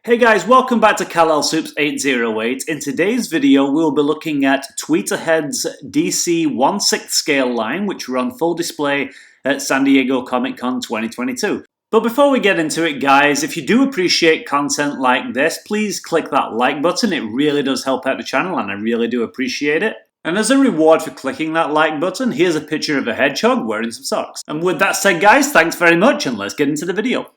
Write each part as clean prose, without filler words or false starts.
Hey guys, welcome back to Kal-El Soups 808. In today's video, we'll be looking at Tweeterhead's DC 1/6 scale line, which were on full display at San Diego Comic-Con 2022. But before we get into it, guys, if you do appreciate content like this, please click that like button. It really does help out the channel, and I really do appreciate it. And as a reward for clicking that like button, here's a picture of a hedgehog wearing some socks. And with that said, guys, thanks very much, and let's get into the video.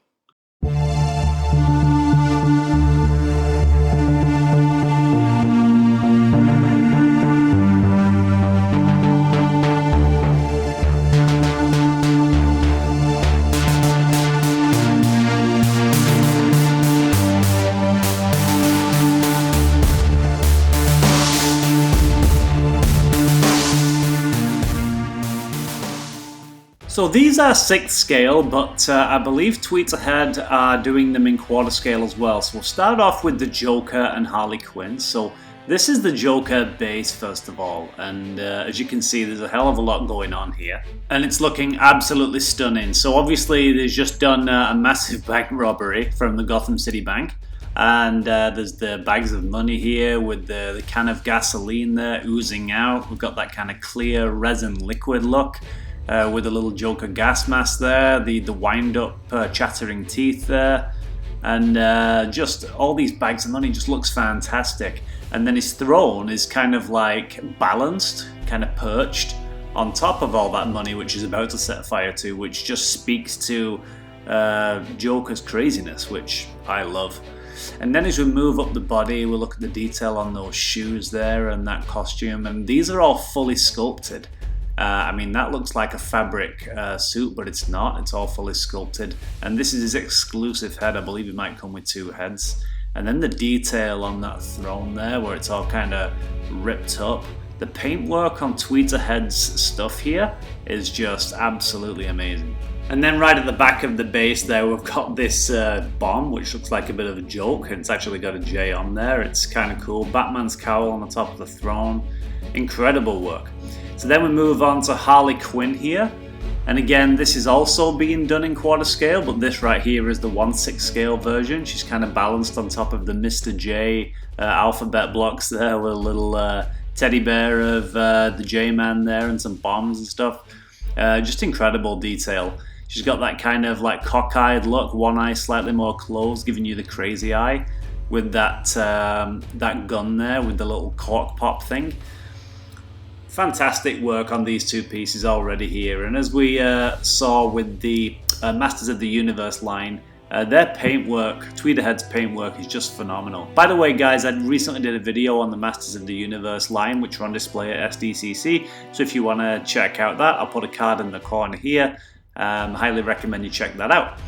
So these are 6th scale, but I believe Tweeterhead are doing them in quarter scale as well. So we'll start off with the Joker and Harley Quinn. So this is the Joker base first of all, and as you can see, there's a hell of a lot going on here. And it's looking absolutely stunning. So obviously they've just done a massive bank robbery from the Gotham City Bank. And there's the bags of money here with the can of gasoline there oozing out. We've got that kind of clear resin liquid look. With a little Joker gas mask there, the wind-up chattering teeth there, and just all these bags of money just looks fantastic. And then his throne is kind of like balanced, kind of perched on top of all that money, which is about to set fire to, which just speaks to Joker's craziness, which I love. And then as we move up the body, we'll look at the detail on those shoes there and that costume, and these are all fully sculpted. I mean, that looks like a fabric suit, but it's not. It's all fully sculpted. And this is his exclusive head. I believe it might come with 2 heads. And then the detail on that throne there, where it's all kind of ripped up. The paintwork on Tweeterhead's stuff here is just absolutely amazing. And then right at the back of the base there, we've got this bomb, which looks like a bit of a joke. It's actually got a J on there. It's kind of cool. Batman's cowl on the top of the throne. Incredible work. So then we move on to Harley Quinn here, and again this is also being done in quarter scale, but this right here is the 1/6 scale version. She's kind of balanced on top of the Mr. J alphabet blocks there with a little teddy bear of the J-Man there and some bombs and stuff. Just incredible detail. She's got that kind of like cockeyed look, one eye slightly more closed, giving you the crazy eye, with that gun there with the little cork pop thing. Fantastic work on these 2 pieces already here, and as we saw with the Masters of the Universe line, their paintwork, Tweeterhead's paintwork, is just phenomenal. By the way, guys, I recently did a video on the Masters of the Universe line, which are on display at SDCC, so if you want to check out that, I'll put a card in the corner here. Highly recommend you check that out.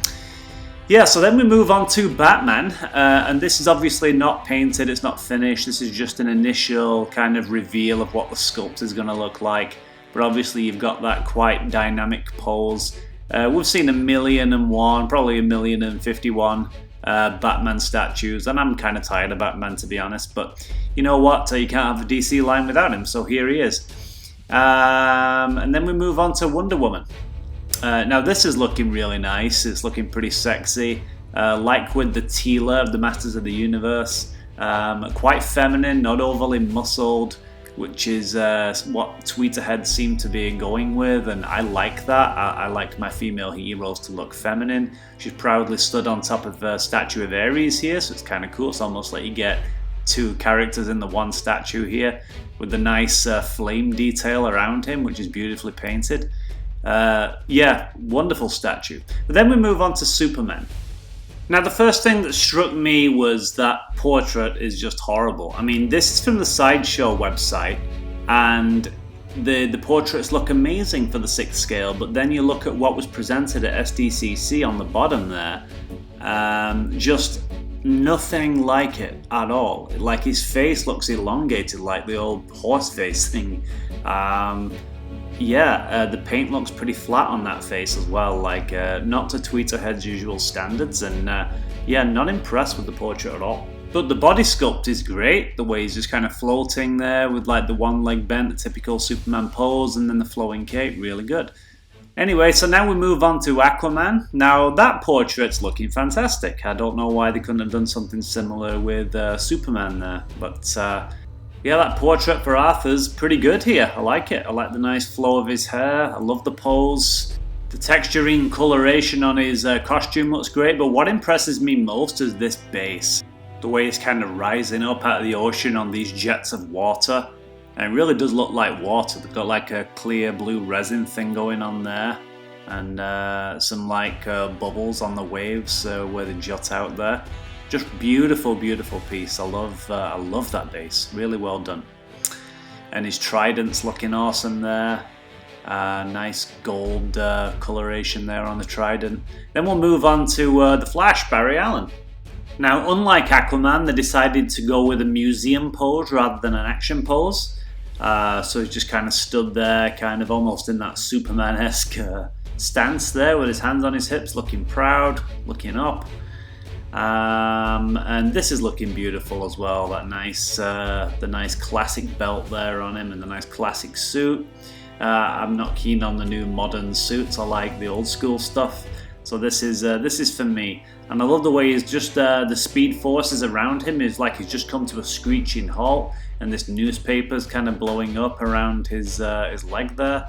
Yeah, so then we move on to Batman, and this is obviously not painted, it's not finished, this is just an initial kind of reveal of what the sculpt is going to look like, but obviously you've got that quite dynamic pose. We've seen 1,000,001, probably 1,051 Batman statues, and I'm kind of tired of Batman, to be honest, but you know what, you can't have a DC line without him, so here he is. And then we move on to Wonder Woman. Now this is looking really nice, it's looking pretty sexy, like with the Teela of the Masters of the Universe, quite feminine, not overly muscled, which is what Tweeterhead seem to be going with, and I like that. I like my female heroes to look feminine. She's proudly stood on top of a statue of Ares here, so it's kind of cool. It's almost like you get 2 characters in the one statue here, with the nice flame detail around him, which is beautifully painted. Yeah, wonderful statue. But then we move on to Superman. Now the first thing that struck me was that portrait is just horrible. I mean, this is from the Sideshow website, and the portraits look amazing for the 6th scale, but then you look at what was presented at SDCC on the bottom there, just nothing like it at all. Like his face looks elongated, like the old horse face thing. Yeah, the paint looks pretty flat on that face as well, like not to Tweeterhead's usual standards, and yeah, not impressed with the portrait at all. But the body sculpt is great, the way he's just kind of floating there with like the one leg bent, the typical Superman pose, and then the flowing cape, really good. Anyway, so now we move on to Aquaman. Now that portrait's looking fantastic. I don't know why they couldn't have done something similar with Superman there. But yeah, that portrait for Arthur's pretty good here. I like it. I like the nice flow of his hair. I love the pose. The texturing coloration on his costume looks great. But what impresses me most is this base. The way it's kind of rising up out of the ocean on these jets of water. And it really does look like water. They've got like a clear blue resin thing going on there. And some like bubbles on the waves where they jut out there. Just beautiful, beautiful piece. I love that base. Really well done. And his trident's looking awesome there. Nice gold coloration there on the trident. Then we'll move on to the Flash, Barry Allen. Now, unlike Aquaman, they decided to go with a museum pose rather than an action pose. So he's just kind of stood there, kind of almost in that Superman-esque stance there with his hands on his hips, looking proud, looking up. And this is looking beautiful as well, that nice, the nice classic belt there on him and the nice classic suit. I'm not keen on the new modern suits, I like the old school stuff. So this is for me. And I love the way he's just, the speed forces around him is like he's just come to a screeching halt. And this newspaper's kind of blowing up around his leg there.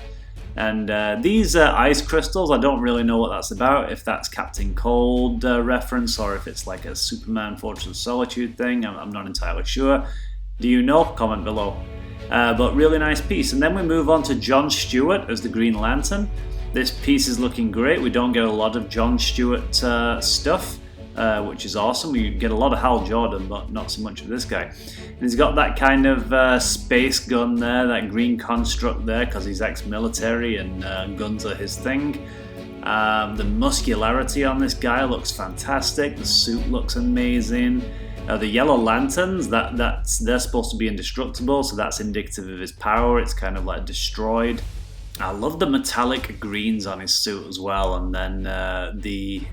And these ice crystals, I don't really know what that's about. If that's Captain Cold reference or if it's like a Superman Fortress of Solitude thing, I'm not entirely sure. Do you know? Comment below. But really nice piece. And then we move on to John Stewart as the Green Lantern. This piece is looking great. We don't get a lot of John Stewart stuff. Which is awesome. We get a lot of Hal Jordan, but not so much of this guy. And he's got that kind of space gun there, that green construct there, because he's ex-military and guns are his thing. The muscularity on this guy looks fantastic. The suit looks amazing. The yellow lanterns, they're supposed to be indestructible, so that's indicative of his power. It's kind of like destroyed. I love the metallic greens on his suit as well, and then the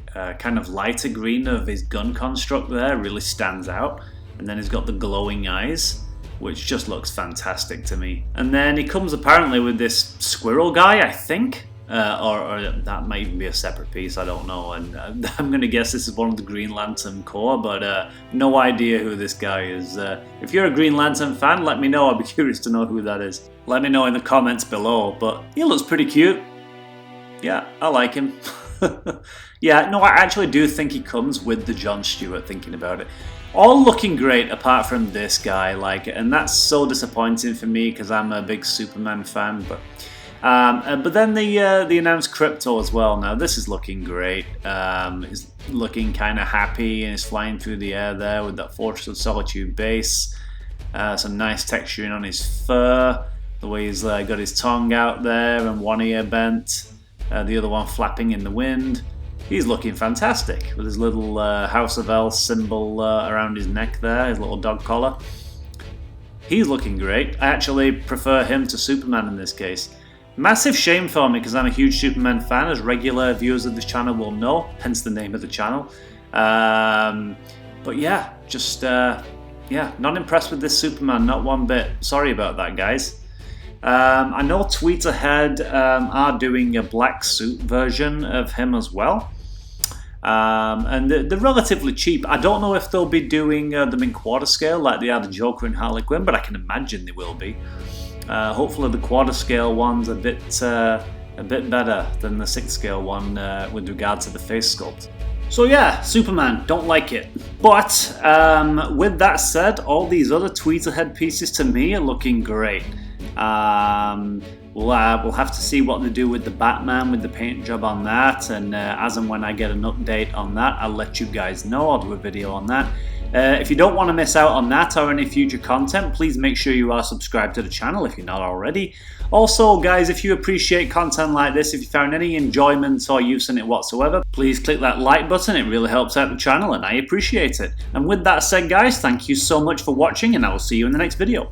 kind of lighter green of his gun construct there really stands out. And then he's got the glowing eyes, which just looks fantastic to me. And then he comes apparently with this squirrel guy, I think, or that might even be a separate piece, I don't know. And I'm going to guess this is one of the Green Lantern Corps, but no idea who this guy is. If you're a Green Lantern fan, let me know. I'd be curious to know who that is. Let me know in the comments below, but he looks pretty cute. Yeah, I like him. Yeah, no, I actually do think he comes with the John Stewart, thinking about it. All looking great apart from this guy, like, and that's so disappointing for me because I'm a big Superman fan, but then they announced Krypto as well. Now this is looking great. He's looking kind of happy and he's flying through the air there with that Fortress of Solitude base. Some nice texturing on his fur. The way he's got his tongue out there and one ear bent, the other one flapping in the wind. He's looking fantastic with his little House of L symbol around his neck there, his little dog collar. He's looking great. I actually prefer him to Superman in this case. Massive shame for me because I'm a huge Superman fan, as regular viewers of this channel will know, hence the name of the channel. But yeah, just yeah, not impressed with this Superman, not one bit. Sorry about that, guys. I know Tweeterhead are doing a black suit version of him as well. And they're relatively cheap. I don't know if they'll be doing them in quarter scale like they are the Joker and Harley Quinn, but I can imagine they will be. Hopefully the quarter scale one's a bit better than the 6 scale one with regard to the face sculpt. So yeah, Superman, don't like it. But with that said, all these other Tweeterhead pieces to me are looking great. We'll have to see what they do with the Batman, with the paint job on that, and as and when I get an update on that, I'll let you guys know. I'll do a video on that. If you don't want to miss out on that or any future content, please make sure you are subscribed to the channel if you're not already. Also, guys, if you appreciate content like this, if you found any enjoyment or use in it whatsoever, please click that like button. It really helps out the channel and I appreciate it. And with that said, guys, thank you so much for watching and I will see you in the next video.